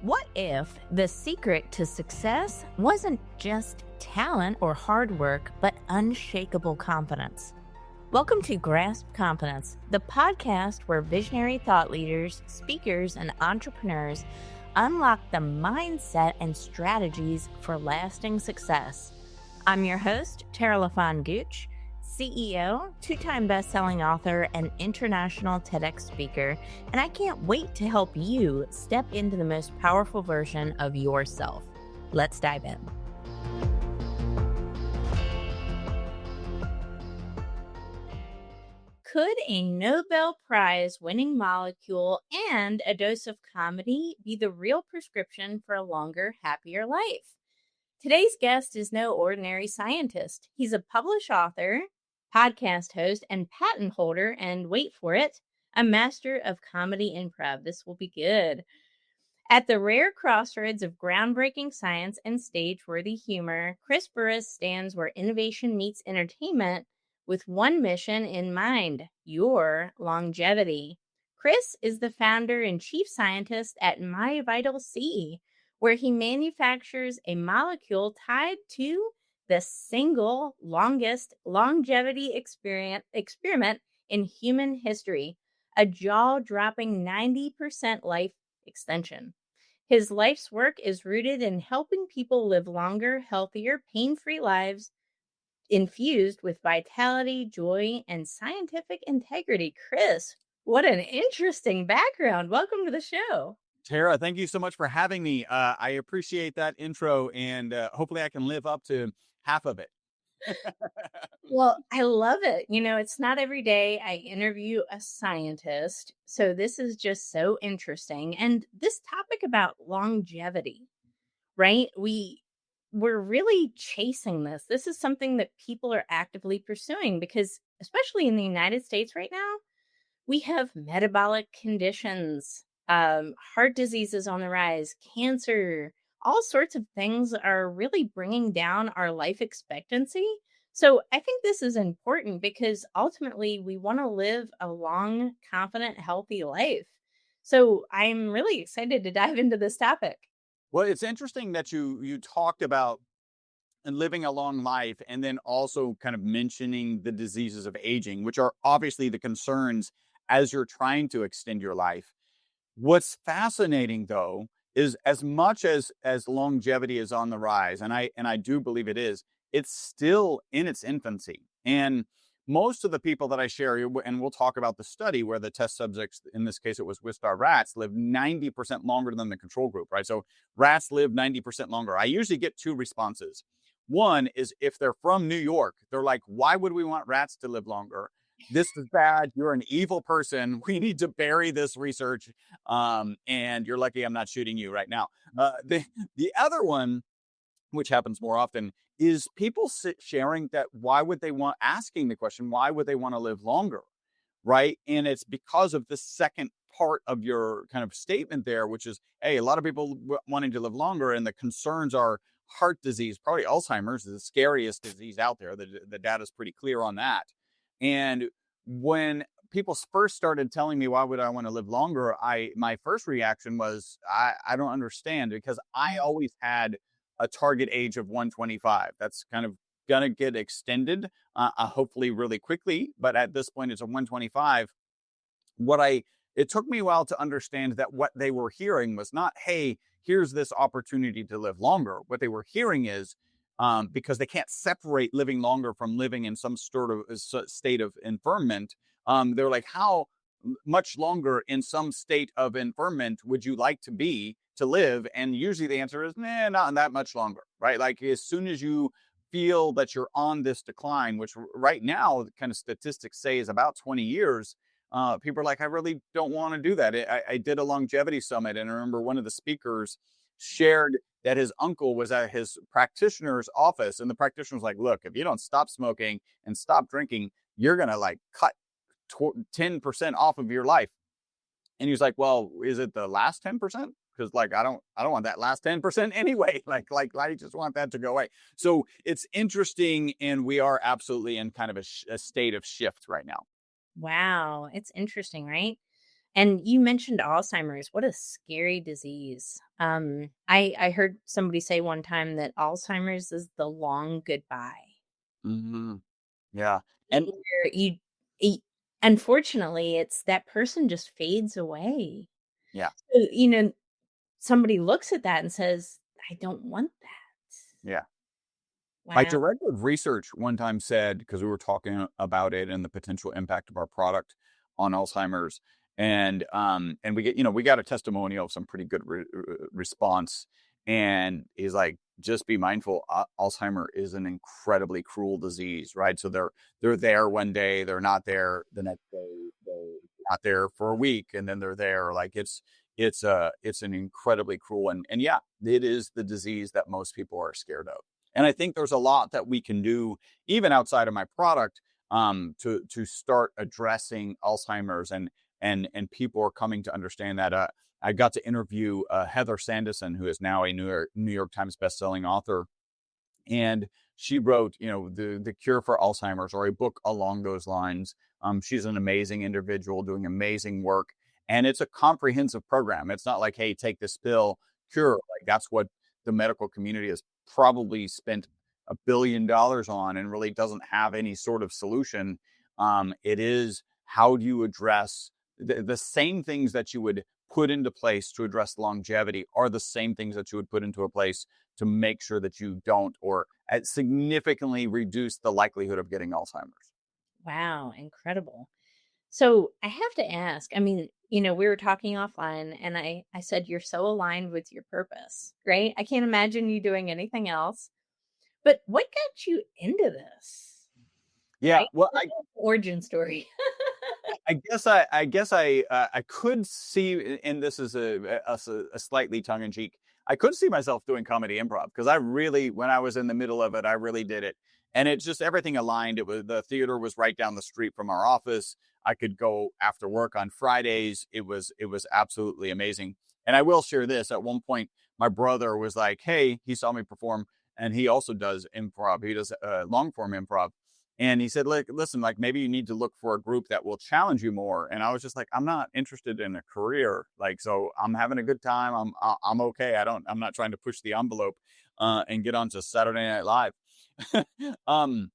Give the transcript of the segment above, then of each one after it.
What if the secret to success wasn't just talent or hard work, but unshakable confidence? Welcome to Grasp Confidence, the podcast where visionary thought leaders, speakers, and entrepreneurs unlock the mindset and strategies for lasting success. I'm your host, LaFon Gooch, CEO, two-time best-selling author, and international TEDx speaker, and I can't wait to help you step into the most powerful version of yourself. Let's dive in. Could a Nobel Prize winning molecule and a dose of comedy be the real prescription for a longer, happier life? Today's guest is no ordinary scientist. He's a published author, podcast host, and patent holder, and wait for it, a master of comedy improv. This will be good. At the rare crossroads of groundbreaking science and stage-worthy humor, Chris Burres stands where innovation meets entertainment with one mission in mind: your longevity. Chris is the founder and chief scientist at MyVitalC, where he manufactures a molecule tied to the single longest longevity experiment in human history, a jaw-dropping 90% life extension. His life's work is rooted in helping people live longer, healthier, pain-free lives infused with vitality, joy, and scientific integrity. Chris, what an interesting background. Welcome to the show. Tara, thank you so much for having me. I appreciate that intro, and hopefully I can live up to half of it. Well, I love it. You know, it's not every day I interview a scientist, so this is just so interesting. And this topic about longevity, right? We're really chasing this. This is something that people are actively pursuing because, especially in the United States right now, we have metabolic conditions, heart disease is on the rise, cancer, all sorts of things are really bringing down our life expectancy. So I think this is important because ultimately we want to live a long, confident, healthy life. So I'm really excited to dive into this topic. Well, it's interesting that you talked about living a long life and then also kind of mentioning the diseases of aging, which are obviously the concerns as you're trying to extend your life. What's fascinating, though, is as much as longevity is on the rise, and I do believe it is, it's still in its infancy. And most of the people that I share, and we'll talk about the study where the test subjects, in this case it was Wistar rats, live 90% longer than the control group, right? So rats live 90% longer. I usually get two responses. One is if they're from New York, they're like, why would we want rats to live longer? This is bad. You're an evil person. We need to bury this research. And you're lucky I'm not shooting you right now. The other one, which happens more often, is people sharing that asking the question, why would they want to live longer? Right. And it's because of the second part of your kind of statement there, which is, hey, a lot of people wanting to live longer, and the concerns are heart disease, probably Alzheimer's is the scariest disease out there. The data is pretty clear on that. And when people first started telling me, why would I want to live longer? My first reaction was, I don't understand, because I always had a target age of 125. That's kind of going to get extended, hopefully really quickly. But at this point, it's a 125. It took me a while to understand that what they were hearing was not, hey, here's this opportunity to live longer. What they were hearing is, because they can't separate living longer from living in some sort of state of infirmment. They're like, how much longer in some state of infirmment would you like to be to live? And usually the answer is, nah, not that much longer, right? Like as soon as you feel that you're on this decline, which right now kind of statistics say is about 20 years, people are like, I really don't want to do that. I did a longevity summit, and I remember one of the speakers shared that his uncle was at his practitioner's office, and the practitioner was like, look, if you don't stop smoking and stop drinking, you're going to like cut 10% off of your life. And he was like, well, is it the last 10%? Because like, I don't want that last 10% anyway. Like I just want that to go away. So it's interesting. And we are absolutely in kind of a state of shift right now. Wow. It's interesting, right? And you mentioned Alzheimer's. What a scary disease. I heard somebody say one time that Alzheimer's is the long goodbye. Hmm. Yeah. And Where you unfortunately, it's that person just fades away. yeah, So, somebody looks at that and says, "I don't want that." yeah. My Wow. director of research one time said, because we were talking about it and the potential impact of our product on Alzheimer's, and we got a testimonial of some pretty good response, and he's like, just be mindful, Alzheimer is an incredibly cruel disease, right? So they're there one day, they're not there the next day, they're not there for a week, and then they're there. Like it's an incredibly cruel, and yeah, it is the disease that most people are scared of. And I think there's a lot that we can do, even outside of my product, to start addressing Alzheimer's, and people are coming to understand that. I got to interview Heather Sanderson, who is now a New York Times bestselling author, and she wrote, the cure for Alzheimer's, or a book along those lines. She's an amazing individual doing amazing work, and it's a comprehensive program. It's not like, hey, take this pill, cure. Like that's what the medical community has probably spent $1 billion on, and really doesn't have any sort of solution. It is, how do you address the same things that you would put into place to address longevity are the same things that you would put into a place to make sure that you don't, or significantly reduce the likelihood of getting Alzheimer's. Wow, incredible. So, I have to ask, I mean, we were talking offline and I said you're so aligned with your purpose, right? I can't imagine you doing anything else. But what got you into this? Yeah, Right? well, Tell me the origin story. I could see, and this is a slightly tongue in cheek. I could see myself doing comedy improv, because I really, when I was in the middle of it, I really did it, and it just, everything aligned. It was, the theater was right down the street from our office. I could go after work on Fridays. It was absolutely amazing. And I will share this. At one point, my brother was like, "Hey," he saw me perform, and he also does improv. He does long form improv, and he said, like, listen, like maybe you need to look for a group that will challenge you more. And I was just like, I'm not interested in a career. Like, so I'm having a good time. I'm okay. I'm not trying to push the envelope and get onto Saturday Night Live. um,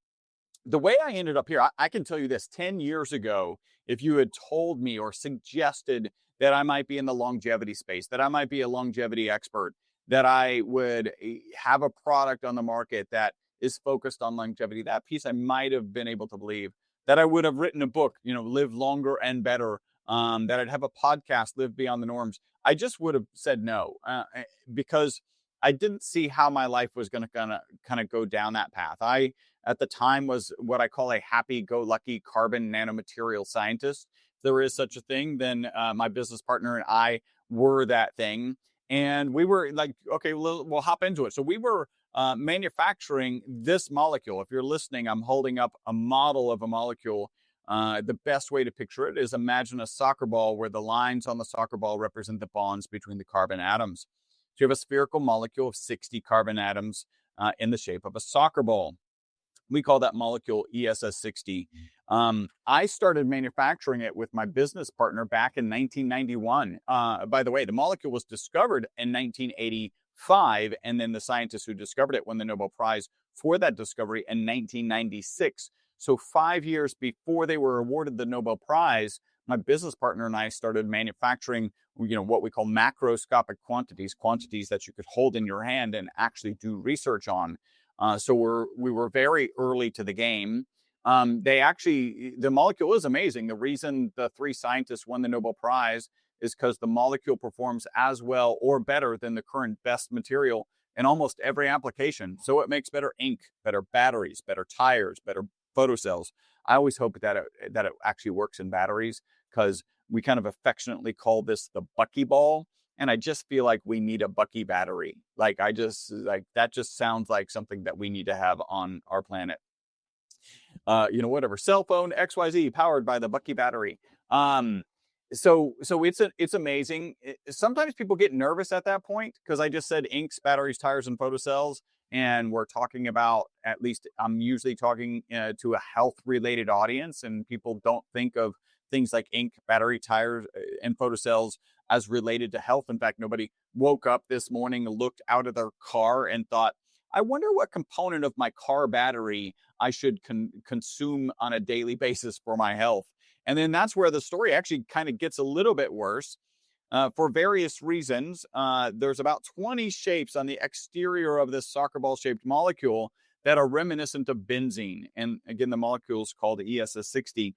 the way I ended up here, I can tell you this: 10 years ago, if you had told me or suggested that I might be in the longevity space, that I might be a longevity expert, that I would have a product on the market that is focused on longevity, that piece I might have been able to believe. That I would have written a book, Live Longer and Better, that I'd have a podcast, Live Beyond the Norms. I just would have said no, because I didn't see how my life was going to kind of go down that path. I, at the time, was what I call a happy-go-lucky carbon nanomaterial scientist. If there is such a thing, then my business partner and I were that thing. And we were like, okay, we'll hop into it. So we were manufacturing this molecule. If you're listening, I'm holding up a model of a molecule. The best way to picture it is, imagine a soccer ball where the lines on the soccer ball represent the bonds between the carbon atoms. So you have a spherical molecule of 60 carbon atoms in the shape of a soccer ball. We call that molecule ESS60. I started manufacturing it with my business partner back in 1991. By the way, the molecule was discovered in 1985, and then the scientists who discovered it won the Nobel Prize for that discovery in 1996. So 5 years before they were awarded the Nobel Prize, my business partner and I started manufacturing, what we call macroscopic quantities that you could hold in your hand and actually do research on. So we were very early to the game. The molecule is amazing. The reason the three scientists won the Nobel Prize is because the molecule performs as well or better than the current best material in almost every application. So it makes better ink, better batteries, better tires, better photocells. I always hope that it actually works in batteries, because we kind of affectionately call this the buckyball. And I just feel like we need a Bucky battery. Like, that just sounds like something that we need to have on our planet. Whatever, cell phone XYZ powered by the Bucky battery. So it's amazing. Sometimes people get nervous at that point, because I just said inks, batteries, tires, and photocells. And we're talking about, at least I'm usually talking to a health related audience, and people don't think of things like ink, battery, tires, and photocells as related to health. In fact, nobody woke up this morning, looked out of their car, and thought, I wonder what component of my car battery I should consume on a daily basis for my health. And then that's where the story actually kind of gets a little bit worse. For various reasons, there's about 20 shapes on the exterior of this soccer ball shaped molecule that are reminiscent of benzene. And again, the molecule is called ESS60.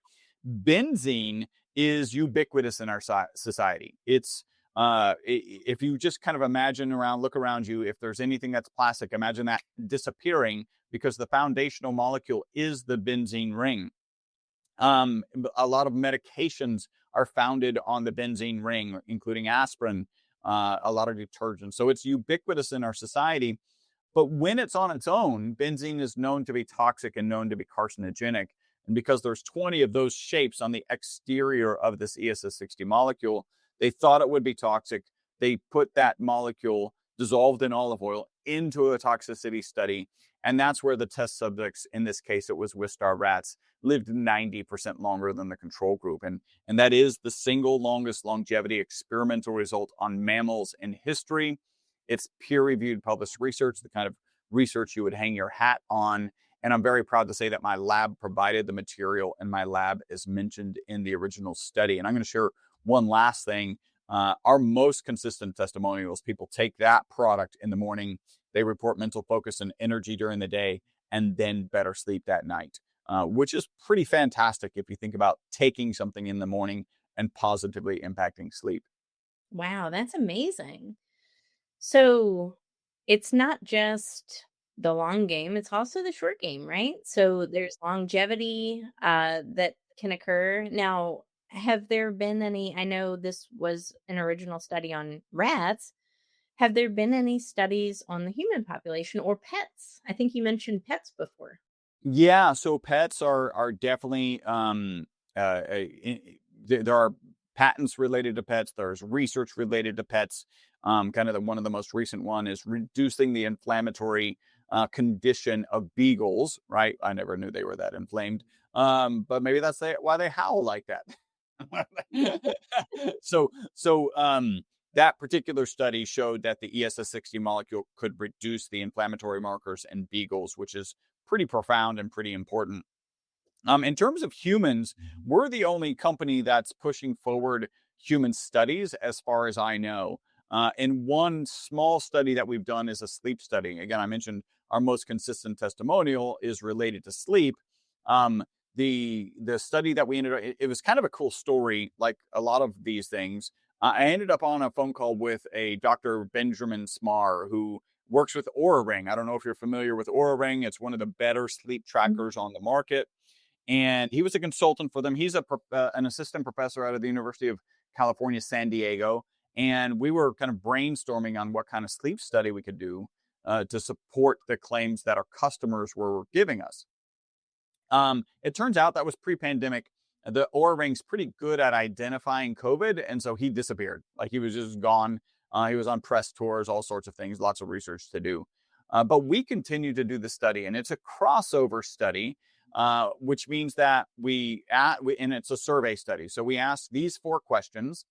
Benzene is ubiquitous in our society. It's if you just kind of look around you, if there's anything that's plastic, imagine that disappearing because the foundational molecule is the benzene ring. A lot of medications are founded on the benzene ring, including aspirin, a lot of detergents. So it's ubiquitous in our society. But when it's on its own, benzene is known to be toxic and known to be carcinogenic. And because there's 20 of those shapes on the exterior of this ESS60 molecule, they thought it would be toxic. They put that molecule dissolved in olive oil into a toxicity study. And that's where the test subjects, in this case, it was Wistar rats, lived 90% longer than the control group. And that is the single longest longevity experimental result on mammals in history. It's peer-reviewed published research, the kind of research you would hang your hat on. And I'm very proud to say that my lab provided the material, and my lab is mentioned in the original study. And I'm going to share one last thing. Our most consistent testimonials, people take that product in the morning, they report mental focus and energy during the day, and then better sleep that night, which is pretty fantastic if you think about taking something in the morning and positively impacting sleep. Wow, that's amazing. So it's not just the long game, it's also the short game, right? So there's longevity that can occur. Now, have there been any? I know this was an original study on rats. Have there been any studies on the human population or pets? I think you mentioned pets before. Yeah, so pets are definitely there are patents related to pets. There's research related to pets. Kind of one of the most recent one is reducing the inflammatory condition of beagles. Right? I never knew they were that inflamed. But maybe that's why they howl like that. so that particular study showed that the ESS60 molecule could reduce the inflammatory markers in beagles, which is pretty profound and pretty important. In terms of humans, we're the only company that's pushing forward human studies, as far as I know. And one small study that we've done is a sleep study. Again, I mentioned our most consistent testimonial is related to sleep. The study that we ended up, it was kind of a cool story, like a lot of these things. I ended up on a phone call with a Dr. Benjamin Smar, who works with Oura Ring. I don't know if you're familiar with Oura Ring. It's one of the better sleep Mhm. trackers on the market. And he was a consultant for them. He's an assistant professor out of the University of California, San Diego. And we were kind of brainstorming on what kind of sleep study we could do to support the claims that our customers were giving us. It turns out that was pre-pandemic. The Oura Ring's pretty good at identifying COVID, and so he disappeared. Like, he was just gone. He was on press tours, all sorts of things, lots of research to do. But we continue to do the study, and it's a crossover study, which means that and it's a survey study. So we ask these 4 questions.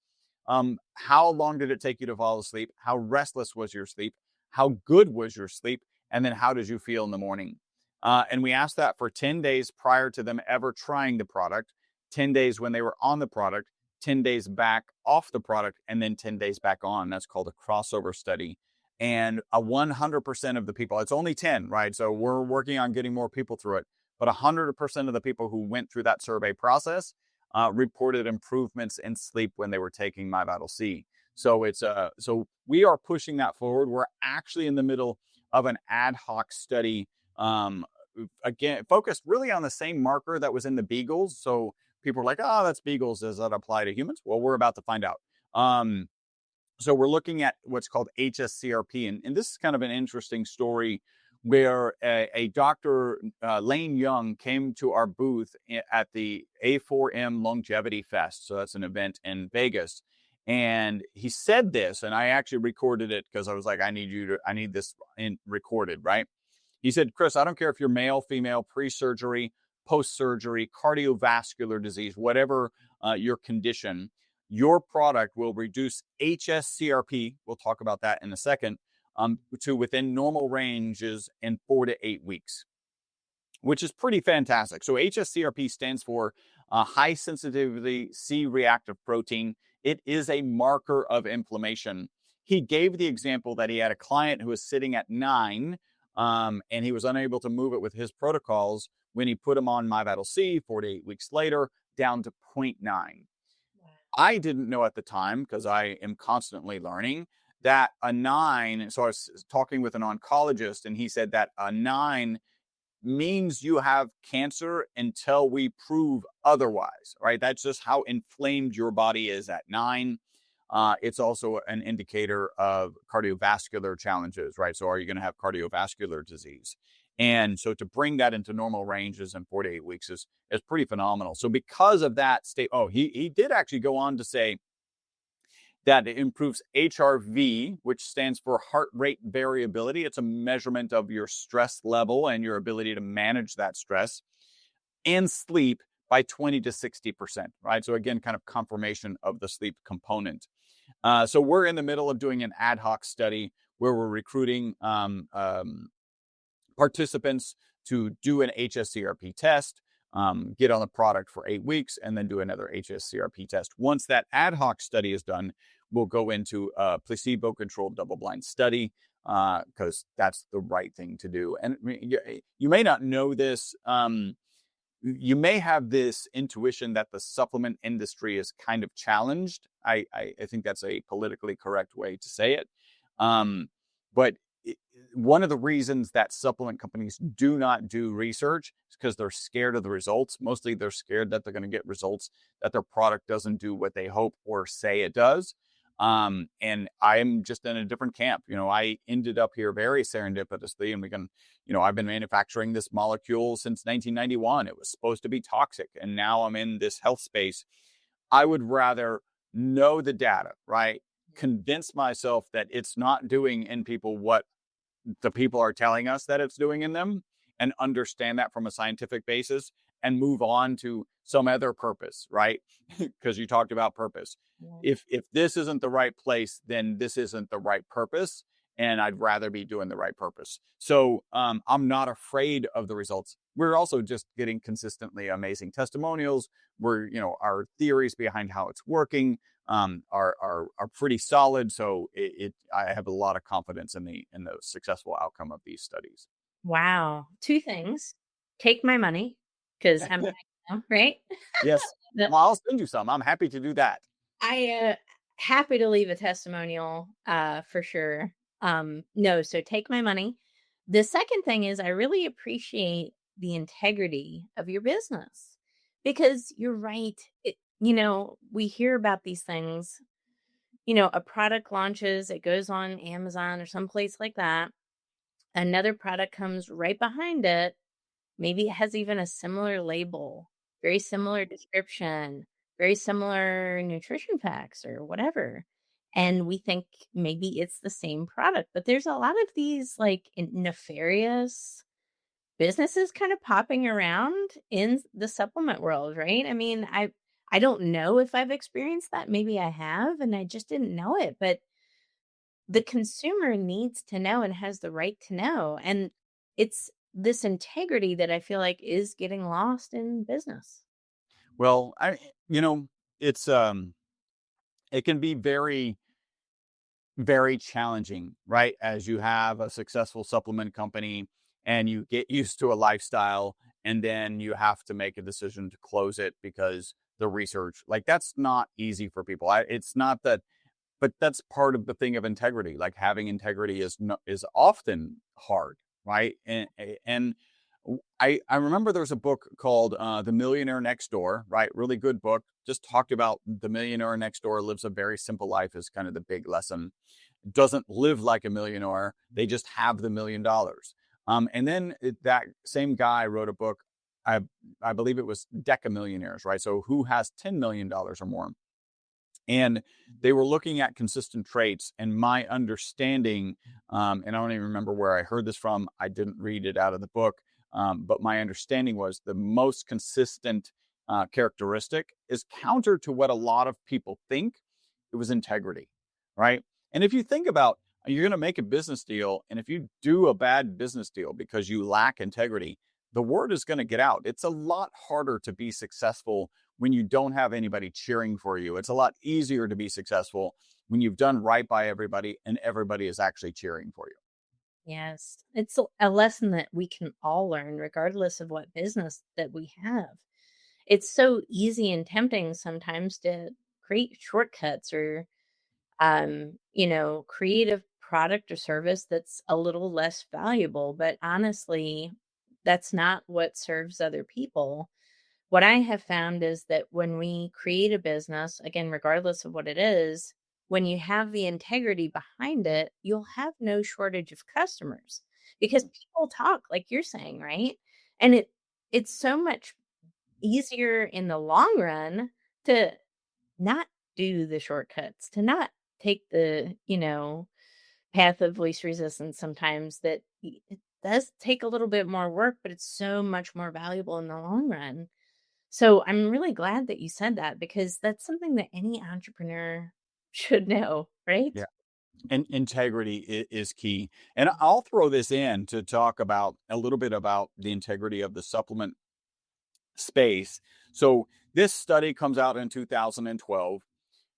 How long did it take you to fall asleep? How restless was your sleep? How good was your sleep? And then how did you feel in the morning? And we asked that for 10 days prior to them ever trying the product, 10 days when they were on the product, 10 days back off the product, and then 10 days back on. That's called a crossover study. And 100% of the people, it's only 10, right? So we're working on getting more people through it. But 100% of the people who went through that survey process reported improvements in sleep when they were taking MyVitalC. So we are pushing that forward. We're actually in the middle of an ad hoc study, again, focused really on the same marker that was in the beagles. So people are like, oh, that's beagles. Does that apply to humans? Well, we're about to find out. So we're looking at what's called HSCRP. And this is kind of an interesting story where a Dr. Lane Young came to our booth at the A4M Longevity Fest. So that's an event in Vegas. And he said this, and I actually recorded it because I was like, I need this recorded, right? He said, Chris, I don't care if you're male, female, pre-surgery, post-surgery, cardiovascular disease, whatever your condition, your product will reduce HSCRP, we'll talk about that in a second, to within normal ranges in 4 to 8 weeks, which is pretty fantastic. So HSCRP stands for high sensitivity C-reactive protein. It is a marker of inflammation. He gave the example that he had a client who was sitting at 9, and he was unable to move it with his protocols. When he put him on MyVitalC 4 to 8 weeks later, down to 0.9. I didn't know at the time, because I am constantly learning, that a 9, so I was talking with an oncologist, and he said that a 9 means you have cancer until we prove otherwise, right? That's just how inflamed your body is at 9. It's also an indicator of cardiovascular challenges, right? So are you going to have cardiovascular disease? And so to bring that into normal ranges in 4 to 8 weeks is pretty phenomenal. So because of that state, he did actually go on to say that it improves HRV, which stands for heart rate variability. It's a measurement of your stress level and your ability to manage that stress, and sleep by 20 to 60%, right? So again, kind of confirmation of the sleep component. So we're in the middle of doing an ad hoc study where we're recruiting participants to do an HSCRP test, get on the product for 8 weeks, and then do another HSCRP test. Once that ad hoc study is done, we'll go into a placebo-controlled double-blind study, because that's the right thing to do. And you may not know this. You may have this intuition that the supplement industry is kind of challenged. I think that's a politically correct way to say it. But one of the reasons that supplement companies do not do research is because they're scared of the results. Mostly they're scared that they're going to get results that their product doesn't do what they hope or say it does. And I'm just in a different camp. I ended up here very serendipitously, and I've been manufacturing this molecule since 1991. It was supposed to be toxic, and now I'm in this health space. I would rather know the data, right? Convince myself that it's not doing in people what the people are telling us that it's doing in them, and understand that from a scientific basis, and move on to some other purpose, right? Because you talked about purpose. Yeah. If this isn't the right place, then this isn't the right purpose, and I'd rather be doing the right purpose. So I'm not afraid of the results. We're also just getting consistently amazing testimonials where, our theories behind how it's working are pretty solid. So I have a lot of confidence in the successful outcome of these studies. Wow. 2 things. Take my money, because I'm back now, right? Yes. The Well, I'll send you some. I'm happy to do that. happy to leave a testimonial, for sure. No, so take my money. The second thing is I really appreciate the integrity of your business, because you're right. We hear about these things. A product launches, it goes on Amazon or someplace like that. Another product comes right behind it. Maybe it has even a similar label, very similar description, very similar nutrition facts or whatever. And we think maybe it's the same product. But there's a lot of these like nefarious businesses kind of popping around in the supplement world, right? I mean, I don't know if I've experienced that. Maybe I have, and I just didn't know it. But the consumer needs to know and has the right to know. And it's this integrity that I feel like is getting lost in business. Well, it's it can be very, very challenging, right? As you have a successful supplement company and you get used to a lifestyle, and then you have to make a decision to close it because the research, like, that's not easy for people. It's not that, but that's part of the thing of integrity. Like, having integrity is often hard, right? And I remember there's a book called The Millionaire Next Door, right? Really good book. Just talked about the millionaire next door lives a very simple life is kind of the big lesson. Doesn't live like a millionaire. They just have the $1,000,000. And then that same guy wrote a book. I believe it was Decamillionaires, right? So who has $10 million or more? And they were looking at consistent traits. And my understanding, and I don't even remember where I heard this from, I didn't read it out of the book, But my understanding was the most consistent characteristic is counter to what a lot of people think. It was integrity, right? And if you think about, you're going to make a business deal, and if you do a bad business deal because you lack integrity, the word is going to get out. It's a lot harder to be successful when you don't have anybody cheering for you. It's a lot easier to be successful when you've done right by everybody and everybody is actually cheering for you. Yes. It's a lesson that we can all learn regardless of what business that we have. It's so easy and tempting sometimes to create shortcuts or create a product or service that's a little less valuable, but honestly, that's not what serves other people. What I have found is that when we create a business, again, regardless of what it is, when you have the integrity behind it, you'll have no shortage of customers because people talk like you're saying, right? And it's so much easier in the long run to not do the shortcuts, to not take the, path of least resistance sometimes that it does take a little bit more work, but it's so much more valuable in the long run. So I'm really glad that you said that because that's something that any entrepreneur should know, right? Yeah. And integrity is key. And I'll throw this in to talk about a little bit about the integrity of the supplement space. So this study comes out in 2012.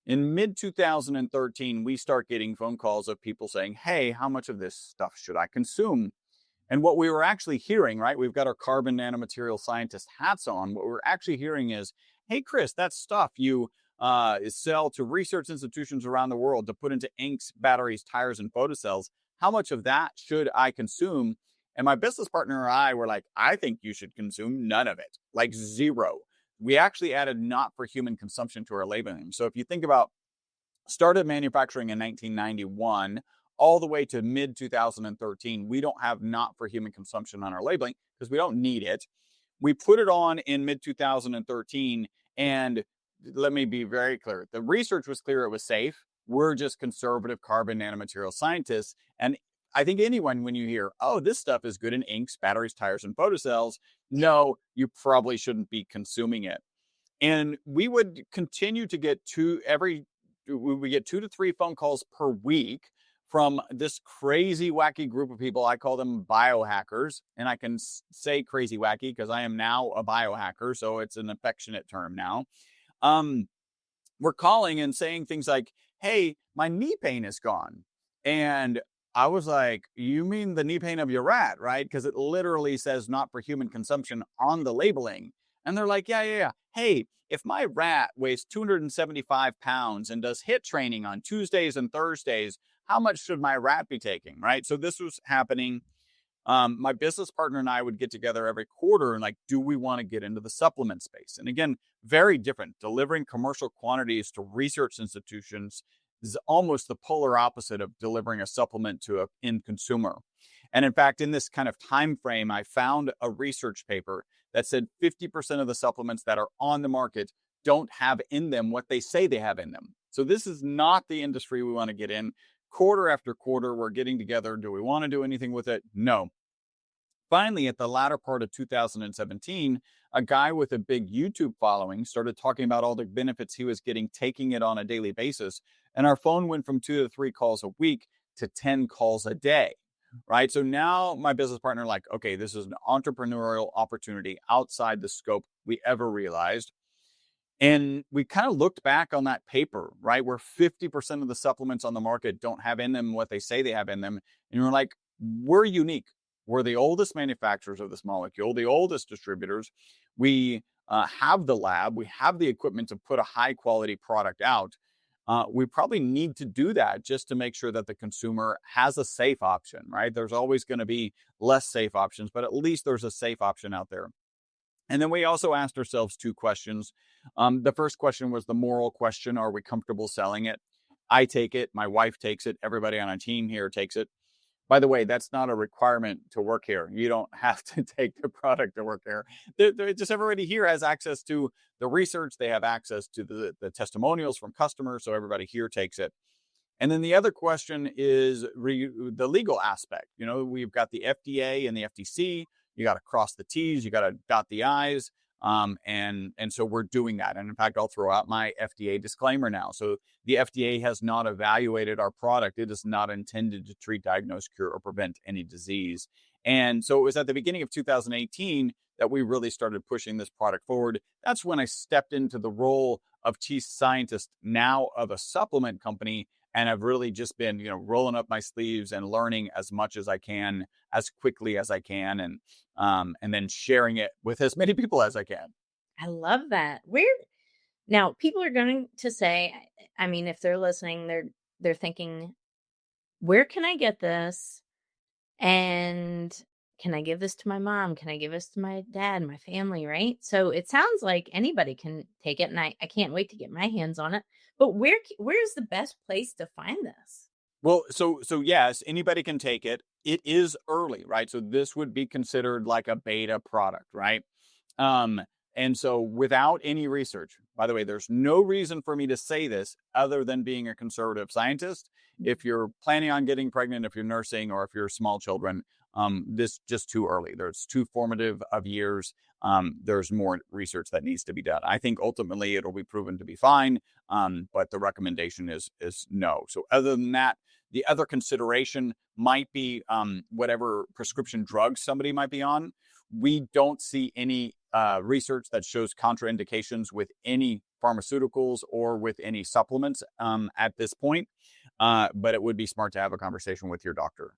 In mid 2013, we start getting phone calls of people saying, "Hey, how much of this stuff should I consume?" And what we were actually hearing, right? We've got our carbon nanomaterial scientist hats on. What we're actually hearing is, "Hey, Chris, that stuff you sell to research institutions around the world to put into inks, batteries, tires, and photocells. How much of that should I consume?" And my business partner and I were like, "I think you should consume none of it, like zero." We actually added not for human consumption to our labeling. So if you think about started manufacturing in 1991 all the way to mid 2013, we don't have not for human consumption on our labeling because we don't need it. We put it on in mid 2013, and let me be very clear, the research was clear, it was safe. We're just conservative carbon nanomaterial scientists. And I think anyone, when you hear, "Oh, this stuff is good in inks, batteries, tires, and photocells," no, you probably shouldn't be consuming it. And we would continue to get we get 2 to 3 phone calls per week from this crazy, wacky group of people. I call them biohackers. And I can say crazy, wacky because I am now a biohacker. So it's an affectionate term now. Um, we're calling and saying things like, "Hey, my knee pain is gone." And I was like, "You mean the knee pain of your rat, right?" Because it literally says not for human consumption on the labeling. And they're like, "Yeah, yeah, yeah. Hey, if my rat weighs 275 pounds and does HIIT training on Tuesdays and Thursdays, how much should my rat be taking?" Right. So this was happening. My business partner and I would get together every quarter and like, do we want to get into the supplement space? And again, very different. Delivering commercial quantities to research institutions is almost the polar opposite of delivering a supplement to an end consumer. And in fact, in this kind of time frame, I found a research paper that said 50% of the supplements that are on the market don't have in them what they say they have in them. So this is not the industry we want to get in. Quarter after quarter, we're getting together. Do we want to do anything with it? No. Finally, at the latter part of 2017, a guy with a big YouTube following started talking about all the benefits he was getting taking it on a daily basis. And our phone went from 2 to 3 calls a week to 10 calls a day. Right. So now my business partner, like, okay, this is an entrepreneurial opportunity outside the scope we ever realized. And we kind of looked back on that paper, right, where 50% of the supplements on the market don't have in them what they say they have in them. And we're like, we're unique. We're the oldest manufacturers of this molecule, the oldest distributors. We have the lab, we have the equipment to put a high quality product out. We probably need to do that just to make sure that the consumer has a safe option, right? There's always going to be less safe options, but at least there's a safe option out there. And then we also asked ourselves 2 questions. The first question was the moral question. Are we comfortable selling it? I take it. My wife takes it. Everybody on our team here takes it. By the way, that's not a requirement to work here. You don't have to take the product to work here. Just everybody here has access to the research. They have access to the testimonials from customers. So everybody here takes it. And then the other question is the legal aspect. We've got the FDA and the FTC. you got to cross the T's, you got to dot the I's. And so we're doing that. And in fact, I'll throw out my FDA disclaimer now. So the FDA has not evaluated our product. It is not intended to treat, diagnose, cure, or prevent any disease. And so it was at the beginning of 2018 that we really started pushing this product forward. That's when I stepped into the role of chief scientist now of a supplement company. And I've really just been, rolling up my sleeves and learning as much as I can, as quickly as I can, and then sharing it with as many people as I can. I love that. Now people are going to say, I mean, if they're listening, they're thinking, where can I get this? And can I give this to my mom? Can I give this to my dad, my family, right? So it sounds like anybody can take it, and I can't wait to get my hands on it. But where's the best place to find this? Well, so yes, anybody can take it. It is early, right? So this would be considered like a beta product, right? And so without any research, by the way, there's no reason for me to say this other than being a conservative scientist. If you're planning on getting pregnant, if you're nursing, or if you're small children, this just too early. There's too formative of years. There's more research that needs to be done. I think ultimately it'll be proven to be fine, but the recommendation is no. So other than that, the other consideration might be whatever prescription drugs somebody might be on. We don't see any research that shows contraindications with any pharmaceuticals or with any supplements at this point. But it would be smart to have a conversation with your doctor.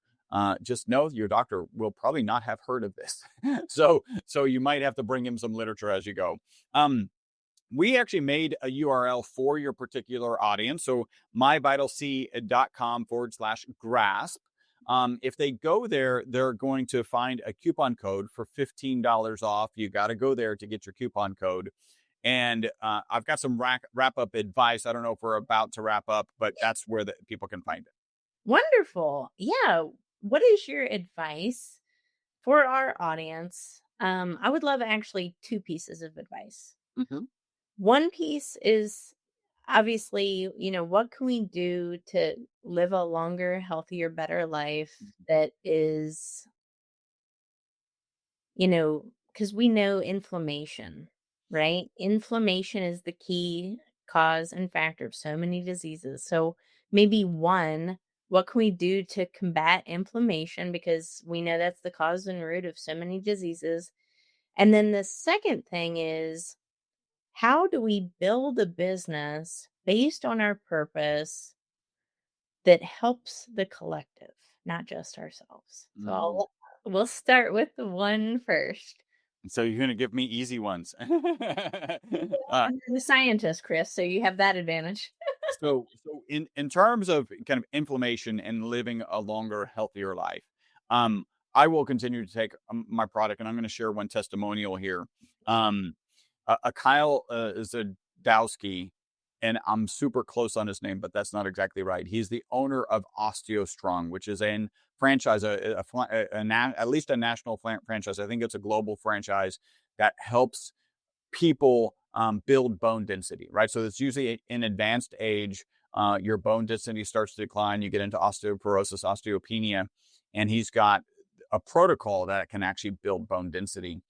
Just know your doctor will probably not have heard of this. So you might have to bring him some literature as you go. We actually made a URL for your particular audience. So myvitalc.com/grasp. If they go there, they're going to find a coupon code for $15 off. You got to go there to get your coupon code. And I've got some wrap up advice. I don't know if we're about to wrap up, but that's where people can find it. Wonderful. Yeah. What is your advice for our audience? I would love actually 2 pieces of advice. Mm-hmm. One piece is obviously, what can we do to live a longer, healthier, better life that is, because we know inflammation, right? Inflammation is the key cause and factor of so many diseases. So maybe one, what can we do to combat inflammation? Because we know that's the cause and root of so many diseases. And then the second thing is, how do we build a business based on our purpose that helps the collective, not just ourselves? So we'll start with the one first. So you're going to give me easy ones. You're the scientist, Chris, so you have that advantage. So in terms of kind of inflammation and living a longer, healthier life, I will continue to take my product, and I'm going to share one testimonial here. Kyle Zadowski, and I'm super close on his name, but that's not exactly right. He's the owner of OsteoStrong, which is a franchise, at least a national franchise. I think it's a global franchise that helps people build bone density, right? So it's usually in advanced age, your bone density starts to decline. You get into osteoporosis, osteopenia, and he's got a protocol that can actually build bone density.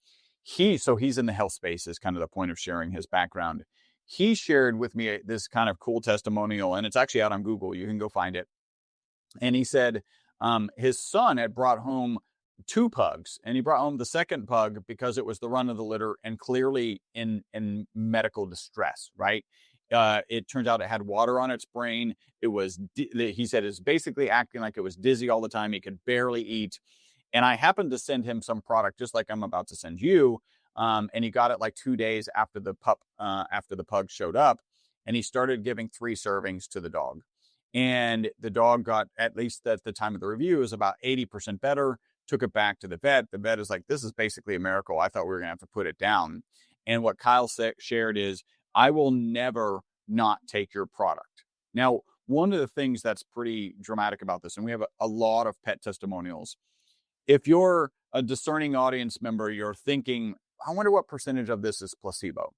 He's in the health space is kind of the point of sharing his background. He shared with me this kind of cool testimonial, and it's actually out on Google. You can go find it. And he said his son had brought home 2 pugs, and he brought home the second pug because it was the run of the litter and clearly in medical distress, right? It turns out it had water on its brain. It was, he said, it's basically acting like it was dizzy all the time. He could barely eat. And I happened to send him some product, just like I'm about to send you. And he got it like 2 days after the pug showed up, and he started giving 3 servings to the dog. And the dog got, at least at the time of the review, is about 80% better. Took it back to the vet. The vet is like, this is basically a miracle. I thought we were going to have to put it down. And what Kyle shared is, I will never not take your product. Now, one of the things that's pretty dramatic about this, and we have a lot of pet testimonials. If you're a discerning audience member, you're thinking, I wonder what percentage of this is placebo.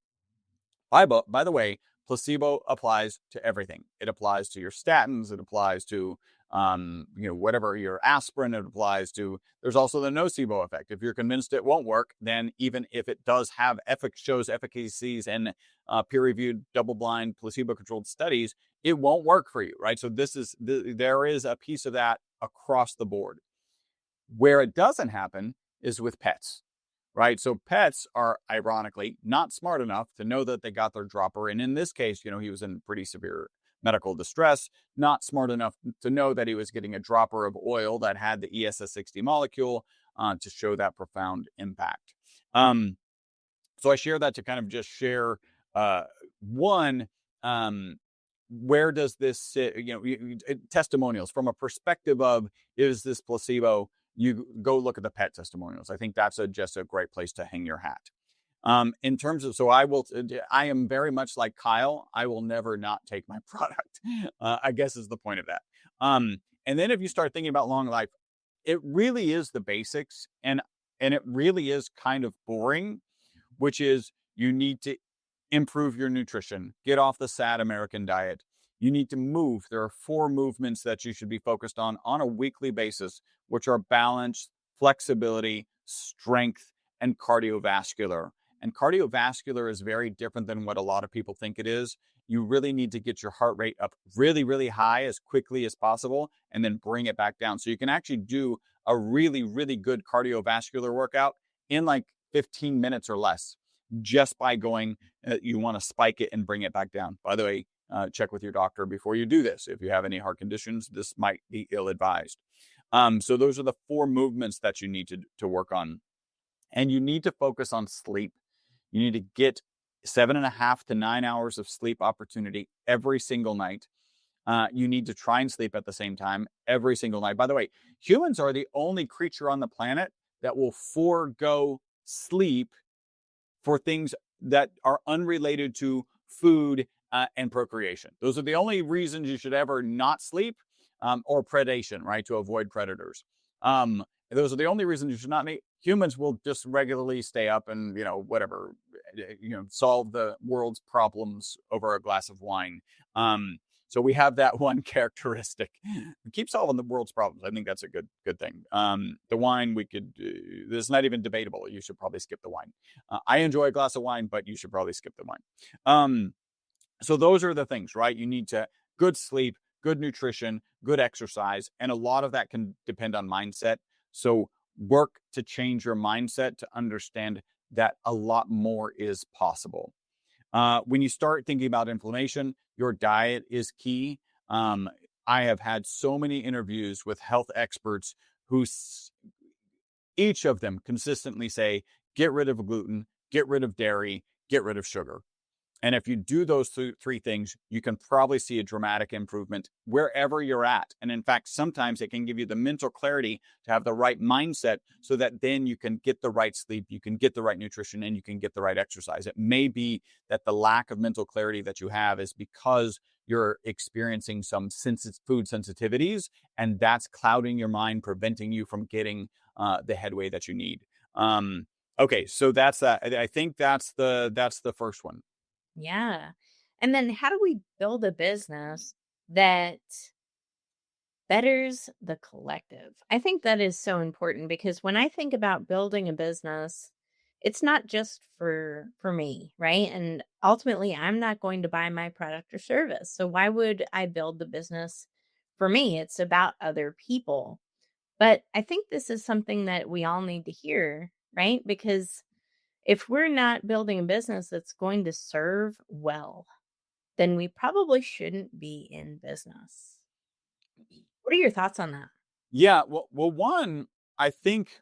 By the way, placebo applies to everything. It applies to your statins. It applies to whatever your aspirin it applies to. There's also the nocebo effect. If you're convinced it won't work, then even if it does have shows efficacies in peer-reviewed, double-blind, placebo-controlled studies, it won't work for you, right? So there is a piece of that across the board. Where it doesn't happen is with pets, right? So pets are ironically not smart enough to know that they got their dropper. And in this case, he was in pretty severe medical distress, not smart enough to know that he was getting a dropper of oil that had the ESS60 molecule to show that profound impact. So I share that to kind of just share one, where does this sit? Testimonials from a perspective of, is this placebo? You go look at the pet testimonials. I think that's just a great place to hang your hat. In terms of, I am very much like Kyle. I will never not take my product, I guess is the point of that. And then if you start thinking about long life, it really is the basics, and it really is kind of boring, which is you need to improve your nutrition, get off the sad American diet. You need to move. There are 4 movements that you should be focused on a weekly basis, which are balance, flexibility, strength, and cardiovascular. And cardiovascular is very different than what a lot of people think it is. You really need to get your heart rate up really, really high as quickly as possible, and then bring it back down. So you can actually do a really, really good cardiovascular workout in like 15 minutes or less, just by going, you want to spike it and bring it back down. By the way, check with your doctor before you do this. If you have any heart conditions, this might be ill-advised. So those are the 4 movements that you need to work on. And you need to focus on sleep. You need to get 7.5 to 9 hours of sleep opportunity every single night. You need to try and sleep at the same time every single night. By the way, humans are the only creature on the planet that will forego sleep for things that are unrelated to food and procreation. Those are the only reasons you should ever not sleep, or predation, right? To avoid predators. Those are the only reasons you should not need. Humans will just regularly stay up and, whatever, solve the world's problems over a glass of wine. So we have that one characteristic. We keep solving the world's problems. I think that's a good thing. The wine, this is not even debatable. You should probably skip the wine. I enjoy a glass of wine, but you should probably skip the wine. So those are the things, right? You need to good sleep, good nutrition, good exercise, and a lot of that can depend on mindset. So work to change your mindset to understand that a lot more is possible. When you start thinking about inflammation, your diet is key. I have had so many interviews with health experts who each of them consistently say, get rid of gluten, get rid of dairy, get rid of sugar. And if you do those 3 things, you can probably see a dramatic improvement wherever you're at. And in fact, sometimes it can give you the mental clarity to have the right mindset so that then you can get the right sleep, you can get the right nutrition, and you can get the right exercise. It may be that the lack of mental clarity that you have is because you're experiencing some food sensitivities, and that's clouding your mind, preventing you from getting the headway that you need. Okay, so that's that. I think that's the first one. Yeah. And then how do we build a business that betters the collective? I think that is so important because when I think about building a business, it's not just for me, right? And ultimately, I'm not going to buy my product or service. So why would I build the business for me? It's about other people. But I think this is something that we all need to hear, right? Because if we're not building a business that's going to serve well, then we probably shouldn't be in business. What are your thoughts on that? Yeah, well, one, I think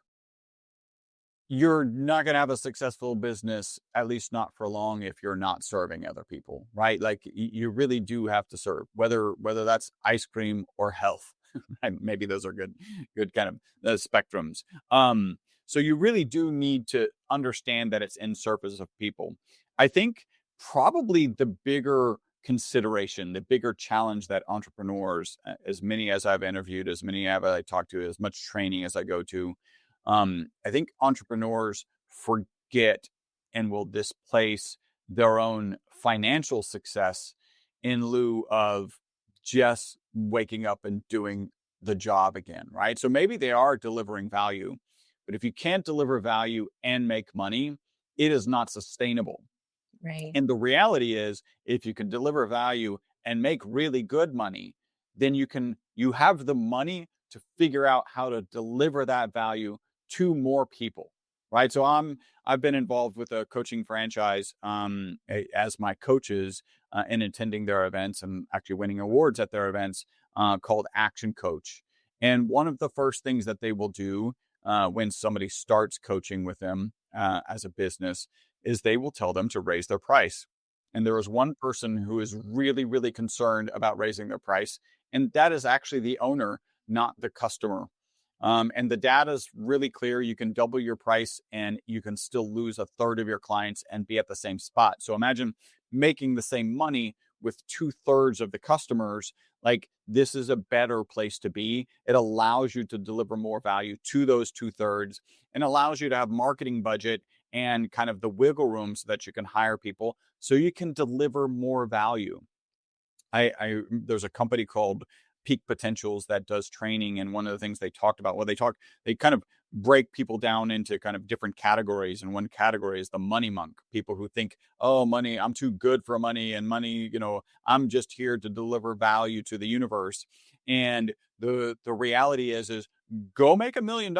you're not going to have a successful business, at least not for long, if you're not serving other people, right? Like you really do have to serve, whether that's ice cream or health. Maybe those are good kind of spectrums. So you really do need to understand that it's in service of people. I think probably the bigger consideration, the bigger challenge that entrepreneurs, as many as I've interviewed, as many as I talked to, as much training as I go to, I think entrepreneurs forget and will displace their own financial success in lieu of just waking up and doing the job again, right? So maybe they are delivering value, but if you can't deliver value and make money, it is not sustainable. Right. And the reality is, if you can deliver value and make really good money, then you have the money to figure out how to deliver that value to more people, right? So I've been involved with a coaching franchise as my coaches and attending their events and actually winning awards at their events called Action Coach. And one of the first things that they will do when somebody starts coaching with them as a business is they will tell them to raise their price. And there is one person who is really, really concerned about raising their price, and that is actually the owner, not the customer. And the data is really clear. You can double your price and you can still lose a third of your clients and be at the same spot. So imagine making the same money with 2/3 of the customers. Like, this is a better place to be. It allows you to deliver more value to those 2/3 and allows you to have marketing budget and kind of the wiggle room so that you can hire people so you can deliver more value. I there's a company called Peak Potentials that does training, and one of the things they talked about, well, they kind of break people down into kind of different categories, and one category is the money monk, people who think, oh, money, I'm too good for money, and money, I'm just here to deliver value to the universe. And the reality is go make $1 million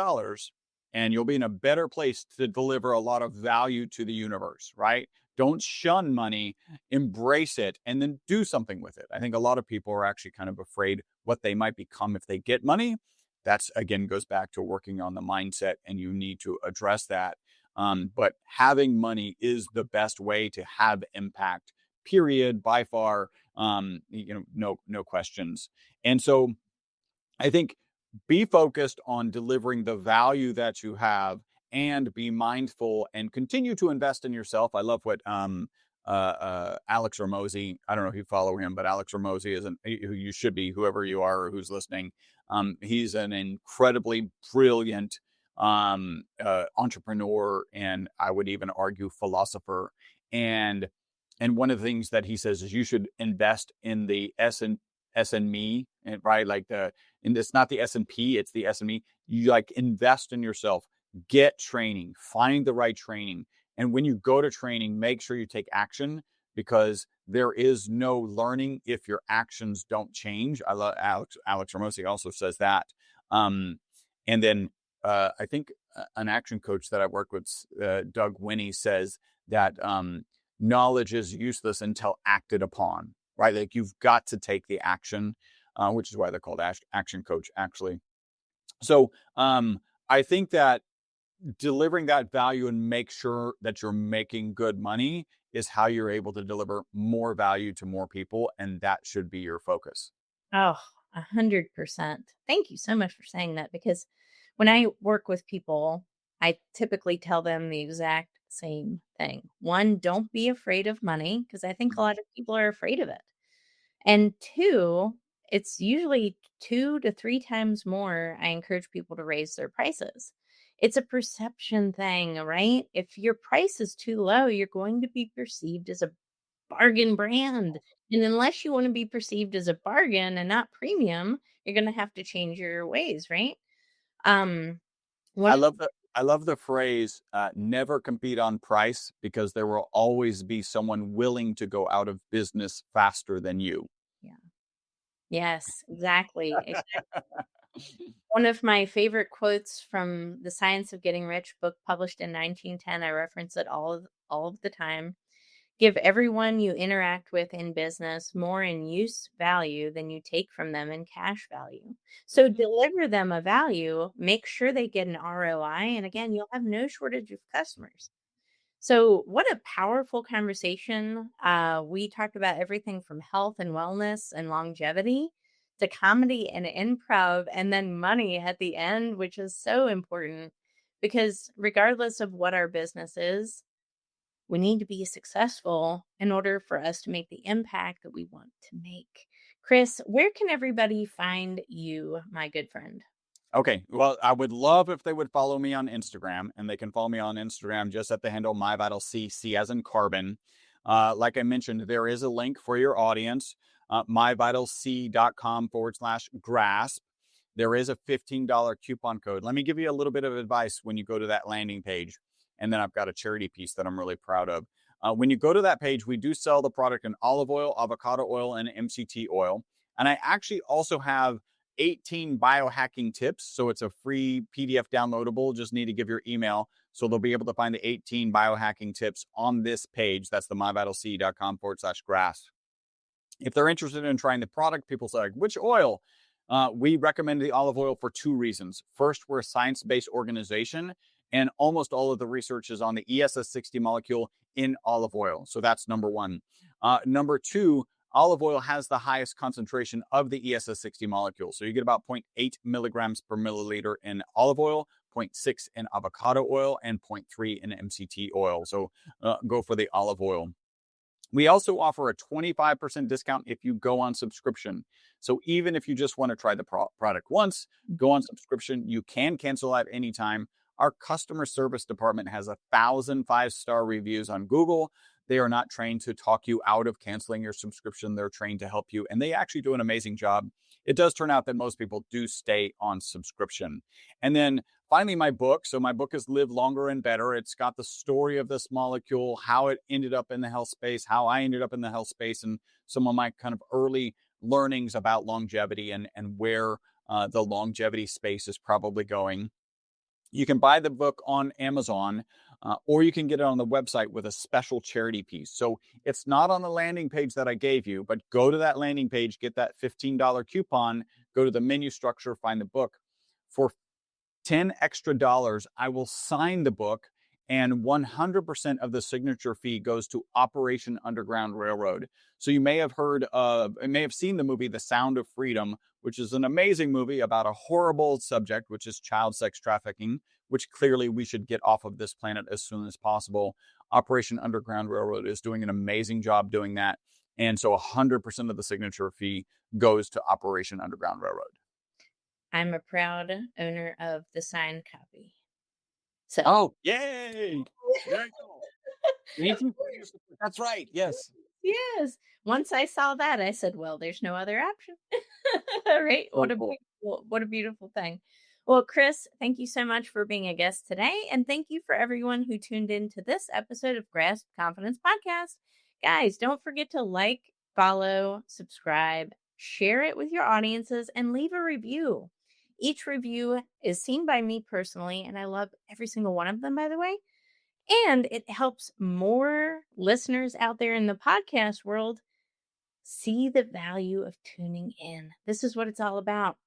and you'll be in a better place to deliver a lot of value to the universe, right? Don't shun money, embrace it, and then do something with it. I think a lot of people are actually kind of afraid what they might become if they get money. That's, again, goes back to working on the mindset, and you need to address that. But having money is the best way to have impact, period, by far. No questions. And so I think be focused on delivering the value that you have and be mindful and continue to invest in yourself. I love what Alex Ramosi, I don't know if you follow him, but Alex Ramosi is who you should be, whoever you are or who's listening. He's an incredibly brilliant entrepreneur, and I would even argue philosopher. And one of the things that he says is you should invest in the S and me, right? Like and it's not the S&P, it's the S&Me. You like invest in yourself, get training, find the right training. And when you go to training, make sure you take action, because there is no learning if your actions don't change. I love Alex Ramosi also says that. And then I think an action coach that I work with, Doug Winnie, says that knowledge is useless until acted upon, right? Like, you've got to take the action, which is why they're called action coach, actually. So I think that delivering that value and make sure that you're making good money is how you're able to deliver more value to more people. And that should be your focus. Oh, 100%. Thank you so much for saying that, because when I work with people, I typically tell them the exact same thing. One, don't be afraid of money, because I think a lot of people are afraid of it. And two, it's usually 2 to 3 times more I encourage people to raise their prices. It's a perception thing, right? If your price is too low, you're going to be perceived as a bargain brand. And unless you want to be perceived as a bargain and not premium, you're going to have to change your ways, right? Um, one I of love the I love the phrase, never compete on price, because there will always be someone willing to go out of business faster than you. Yeah. Yes, exactly. One of my favorite quotes from The Science of Getting Rich book, published in 1910, I reference it all of the time. Give everyone you interact with in business more in use value than you take from them in cash value. So deliver them a value, make sure they get an ROI, and again, you'll have no shortage of customers. So, what a powerful conversation. We talked about everything from health and wellness and longevity to comedy and improv, and then money at the end, which is so important, because regardless of what our business is, we need to be successful in order for us to make the impact that we want to make. Chris, where can everybody find you, my good friend? Okay. Well, I would love if they would follow me on Instagram, and they can follow me on Instagram just at the handle MyVitalC, C as in carbon. Like I mentioned, there is a link for your audience. myvitalc.com/grasp. There is a $15 coupon code. Let me give you a little bit of advice when you go to that landing page. And then I've got a charity piece that I'm really proud of. When you go to that page, we do sell the product in olive oil, avocado oil, and MCT oil. And I actually also have 18 biohacking tips. So it's a free PDF downloadable. Just need to give your email. So they'll be able to find the 18 biohacking tips on this page. That's the myvitalc.com/grasp. If they're interested in trying the product, people say, like, which oil? We recommend the olive oil for two reasons. First, we're a science-based organization, and almost all of the research is on the ESS60 molecule in olive oil. So that's number one. Number two, olive oil has the highest concentration of the ESS60 molecule. So you get about 0.8 milligrams per milliliter in olive oil, 0.6 in avocado oil, and 0.3 in MCT oil. So go for the olive oil. We also offer a 25% discount if you go on subscription. So even if you just want to try the product once, go on subscription. You can cancel at any time. Our customer service department has 1,000 5-star reviews on Google. They are not trained to talk you out of canceling your subscription. They're trained to help you, and they actually do an amazing job. It does turn out that most people do stay on subscription. And then finally, my book. So my book is Live Longer and Better. It's got the story of this molecule, how it ended up in the health space, how I ended up in the health space, and some of my kind of early learnings about longevity and where the longevity space is probably going. You can buy the book on Amazon, or you can get it on the website with a special charity piece. So it's not on the landing page that I gave you, but go to that landing page, get that $15 coupon, go to the menu structure, find the book. For $10 extra, I will sign the book, and 100% of the signature fee goes to Operation Underground Railroad. So you may have seen the movie The Sound of Freedom, which is an amazing movie about a horrible subject, which is child sex trafficking, which clearly we should get off of this planet as soon as possible. Operation Underground Railroad is doing an amazing job doing that. And so 100% of the signature fee goes to Operation Underground Railroad. I'm a proud owner of the signed copy. So. Oh, yay! Very cool. Thank you for your support. That's right. Yes. Yes. Once I saw that, I said, well, there's no other option. Right? So cool. What a beautiful thing. Well, Chris, thank you so much for being a guest today. And thank you for everyone who tuned in to this episode of Grasp Confidence Podcast. Guys, don't forget to like, follow, subscribe, share it with your audiences, and leave a review. Each review is seen by me personally, and I love every single one of them, by the way. And it helps more listeners out there in the podcast world see the value of tuning in. This is what it's all about.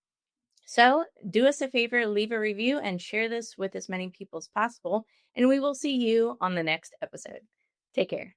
So do us a favor, leave a review, and share this with as many people as possible. And we will see you on the next episode. Take care.